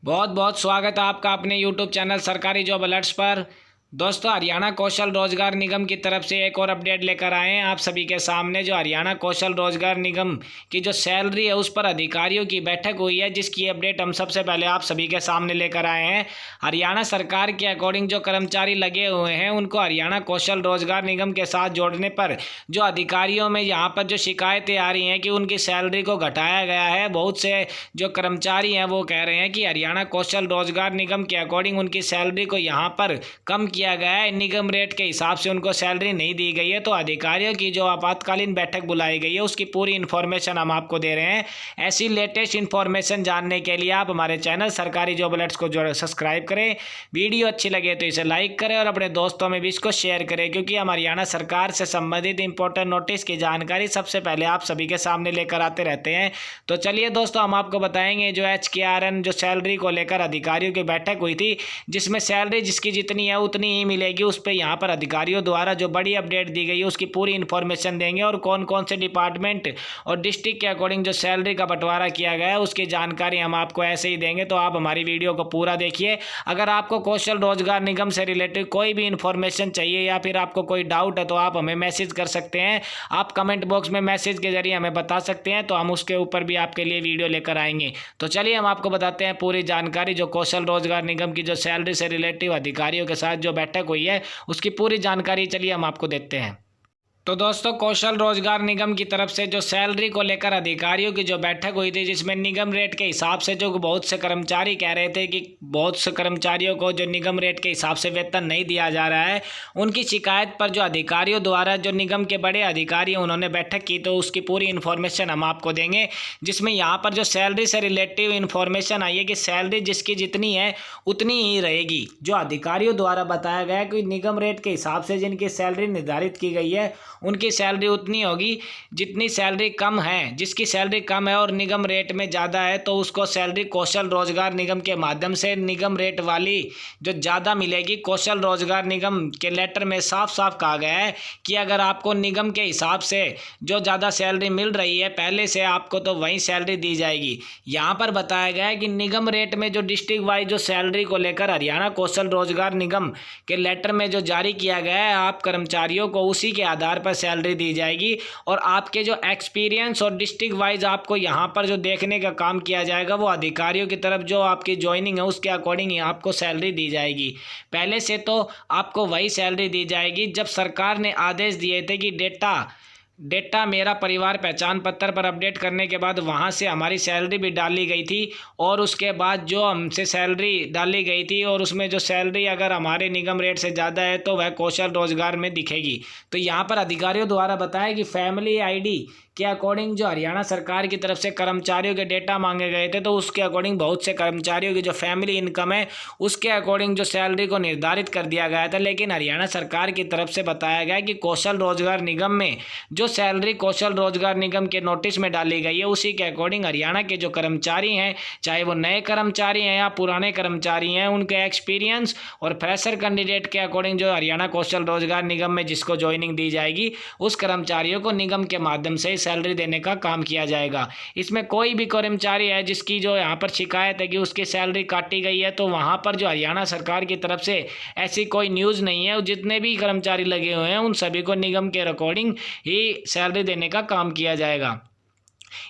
बहुत बहुत स्वागत है आपका अपने यूट्यूब चैनल सरकारी जॉब अलर्ट्स पर। दोस्तों, हरियाणा कौशल रोजगार निगम की तरफ से एक और अपडेट लेकर आए हैं आप सभी के सामने। जो हरियाणा कौशल रोजगार निगम की जो सैलरी है उस पर अधिकारियों की बैठक हुई है, जिसकी अपडेट हम सबसे पहले आप सभी के सामने लेकर आए हैं। हरियाणा सरकार के अकॉर्डिंग जो कर्मचारी लगे हुए हैं उनको हरियाणा कौशल रोजगार निगम के साथ जोड़ने पर जो अधिकारियों में यहाँ पर जो शिकायतें आ रही हैं कि उनकी सैलरी को घटाया गया है। बहुत से जो कर्मचारी हैं वो कह रहे हैं कि हरियाणा कौशल रोजगार निगम के अकॉर्डिंग उनकी सैलरी को यहाँ पर कम किया गया है, निगम रेट के हिसाब से उनको सैलरी नहीं दी गई है। तो अधिकारियों की जो आपातकालीन बैठक बुलाई गई है उसकी पूरी इन्फॉर्मेशन हम आपको दे रहे हैं। ऐसी लेटेस्ट इन्फॉर्मेशन जानने के लिए आप हमारे चैनल सरकारी जॉब अलर्ट्स को जो सब्सक्राइब करें। वीडियो अच्छी लगे तो इसे लाइक करें और अपने दोस्तों में भी इसको शेयर करें, क्योंकि हम हरियाणा सरकार से संबंधित इंपॉर्टेंट नोटिस की जानकारी सबसे पहले आप सभी के सामने लेकर आते रहते हैं। तो चलिए दोस्तों, हम आपको बताएंगे जो HKRN जो सैलरी को लेकर अधिकारियों की बैठक हुई थी, जिसमें सैलरी जिसकी जितनी है उतनी ही मिलेगी। उस पर यहाँ पर अधिकारियों द्वारा जो बड़ी अपडेट दी गई है उसकी पूरी इन्फॉर्मेशन देंगे, और कौन कौन से डिपार्टमेंट और डिस्ट्रिक्ट के अकॉर्डिंग जो सैलरी का बंटवारा किया गया है उसकी जानकारी हम आपको ऐसे ही देंगे। तो आप हमारी वीडियो को पूरा देखिए। अगर आपको कौशल रोजगार निगम से रिलेटेड कोई भी इन्फॉर्मेशन चाहिए या फिर आपको कोई डाउट है तो आप हमें मैसेज कर सकते हैं। आप कमेंट बॉक्स में मैसेज के जरिए हमें बता सकते हैं, तो हम उसके ऊपर भी आपके लिए वीडियो लेकर आएंगे। तो चलिए हम आपको बताते हैं पूरी जानकारी। जो कौशल रोजगार निगम की जो सैलरी से रिलेटिव अधिकारियों के साथ जो बैठक हुई है उसकी पूरी जानकारी चलिए हम आपको देते हैं। तो दोस्तों, कौशल रोजगार निगम की तरफ से जो सैलरी को लेकर अधिकारियों की जो बैठक हुई थी, जिसमें निगम रेट के हिसाब से जो बहुत से कर्मचारी कह रहे थे कि बहुत से कर्मचारियों को जो निगम रेट के हिसाब से वेतन नहीं दिया जा रहा है, उनकी शिकायत पर जो अधिकारियों द्वारा जो निगम के बड़े अधिकारी उन्होंने बैठक की, तो उसकी पूरी इन्फॉर्मेशन हम आपको देंगे। जिसमें यहाँ पर जो सैलरी से रिलेटिव इन्फॉर्मेशन आई है कि सैलरी जिसकी जितनी है उतनी ही रहेगी। जो अधिकारियों द्वारा बताया गया कि निगम रेट के हिसाब से जिनकी सैलरी निर्धारित की गई है उनकी सैलरी उतनी होगी जितनी सैलरी कम है। जिसकी सैलरी कम है और निगम रेट में ज़्यादा है तो उसको सैलरी कौशल रोजगार निगम के माध्यम से निगम रेट वाली जो ज़्यादा मिलेगी। कौशल रोजगार निगम के लेटर में साफ साफ कहा गया है कि अगर आपको निगम के हिसाब से जो ज़्यादा सैलरी मिल रही है पहले से, आपको तो वही सैलरी दी जाएगी। यहाँ पर बताया गया है कि निगम रेट में जो डिस्ट्रिक्ट वाइज जो सैलरी को लेकर हरियाणा कौशल रोजगार निगम के लेटर में जो जारी किया गया है, आप कर्मचारियों को उसी के आधार पर सैलरी दी जाएगी। और आपके जो एक्सपीरियंस और डिस्ट्रिक्ट वाइज आपको यहाँ पर जो देखने का काम किया जाएगा वो अधिकारियों की तरफ जो आपकी ज्वाइनिंग है उसके अकॉर्डिंग ही आपको सैलरी दी जाएगी। पहले से तो आपको वही सैलरी दी जाएगी। जब सरकार ने आदेश दिए थे कि डेटा मेरा परिवार पहचान पत्र पर अपडेट करने के बाद वहाँ से हमारी सैलरी भी डाली गई थी, और उसके बाद जो हमसे सैलरी डाली गई थी और उसमें जो सैलरी अगर हमारे निगम रेट से ज़्यादा है तो वह कौशल रोजगार में दिखेगी। तो यहाँ पर अधिकारियों द्वारा बताया कि फैमिली ID के अकॉर्डिंग जो हरियाणा सरकार की तरफ से कर्मचारियों के डेटा मांगे गए थे, तो उसके अकॉर्डिंग बहुत से कर्मचारियों की जो फैमिली इनकम है उसके अकॉर्डिंग जो सैलरी को निर्धारित कर दिया गया था। लेकिन हरियाणा सरकार की तरफ से बताया गया कि कौशल रोजगार निगम में जो सैलरी कौशल रोजगार निगम के नोटिस में डाली गई है उसी के अकॉर्डिंग हरियाणा के जो कर्मचारी हैं, चाहे वो नए कर्मचारी हैं या पुराने कर्मचारी हैं, उनके एक्सपीरियंस और फ्रेशर कैंडिडेट के अकॉर्डिंग जो हरियाणा कौशल रोजगार निगम में जिसको ज्वाइनिंग दी जाएगी उस कर्मचारियों को निगम के माध्यम से सैलरी देने का काम किया जाएगा। इसमें कोई भी कर्मचारी है जिसकी जो यहाँ पर शिकायत है कि उसकी सैलरी काटी गई है, तो वहाँ पर जो हरियाणा सरकार की तरफ से ऐसी कोई न्यूज़ नहीं है। जितने भी कर्मचारी लगे हुए हैं उन सभी को निगम के अकॉर्डिंग ही सैलरी देने का काम किया जाएगा।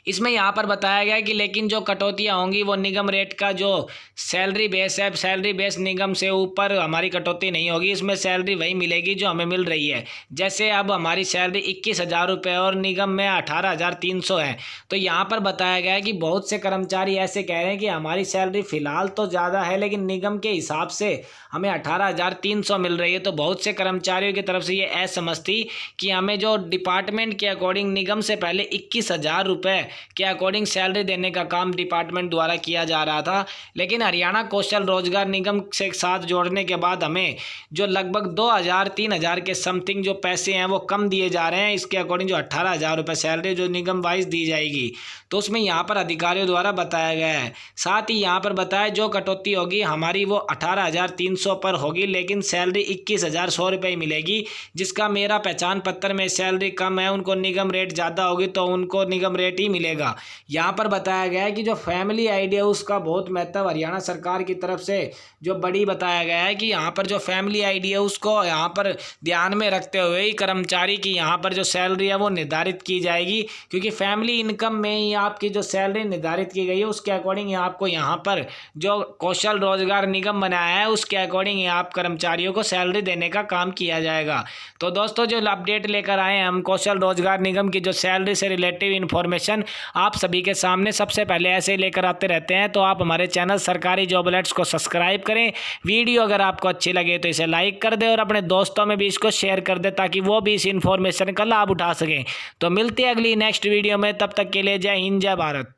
इसमें यहाँ पर बताया गया है कि लेकिन जो कटौतियाँ होंगी वो निगम रेट का जो सैलरी बेस है, सैलरी बेस निगम से ऊपर हमारी कटौती नहीं होगी। इसमें सैलरी वही मिलेगी जो हमें मिल रही है। जैसे अब हमारी सैलरी 21,000 रुपये और निगम में 18,300 है, तो यहाँ पर बताया गया है कि बहुत से कर्मचारी ऐसे कह रहे हैं कि हमारी सैलरी फ़िलहाल तो ज़्यादा है लेकिन निगम के हिसाब से हमें 18,300 मिल रही है। तो बहुत से कर्मचारियों की तरफ से ये असहमति थी कि हमें जो डिपार्टमेंट के अकॉर्डिंग निगम से पहले 21,000 रुपये के अकॉर्डिंग सैलरी देने का काम डिपार्टमेंट द्वारा किया जा रहा था। लेकिन हरियाणा कौशल रोजगार निगम से साथ जोड़ने के बाद हमें जो लगभग 2,000-3,000 के समथिंग जो पैसे हैं वो कम दिए जा रहे हैं। इसके अकॉर्डिंग जो 18,000 रुपये सैलरी जो निगम वाइज दी जाएगी, तो उसमें यहाँ पर अधिकारियों द्वारा बताया गया है। साथ ही यहाँ पर बताया जो कटौती होगी हमारी वो 18,300 पर होगी, लेकिन सैलरी 21,100 रुपये मिलेगी। जिसका मेरा पहचान पत्र में सैलरी कम है उनको निगम रेट ज़्यादा होगी तो उनको निगम रेट फैसिलिटी मिलेगा। यहाँ पर बताया गया है कि जो फैमिली आईडी है उसका बहुत महत्व हरियाणा सरकार की तरफ से जो बड़ी बताया गया है कि यहाँ पर जो फैमिली आईडी है उसको यहाँ पर ध्यान में रखते हुए ही कर्मचारी की यहाँ पर जो सैलरी है वो निर्धारित की जाएगी, क्योंकि फैमिली इनकम में ही आपकी जो सैलरी निर्धारित की गई है उसके अकॉर्डिंग आपको यहाँ पर जो कौशल रोजगार निगम बनाया है उसके अकॉर्डिंग आप कर्मचारियों को सैलरी देने का काम किया जाएगा। तो दोस्तों जो अपडेट लेकर आए हैं हम कौशल रोजगार निगम की जो सैलरी से रिलेटिव इन्फॉर्मेशन आप सभी के सामने सबसे पहले ऐसे लेकर आते रहते हैं, तो आप हमारे चैनल सरकारी जॉब अलर्ट्स को सब्सक्राइब करें। वीडियो अगर आपको अच्छी लगे तो इसे लाइक कर दें और अपने दोस्तों में भी इसको शेयर कर दें ताकि वो भी इस इन्फॉर्मेशन का लाभ उठा सकें। तो मिलते हैं अगली नेक्स्ट वीडियो में, तब तक के लिए जय हिंद जय भारत।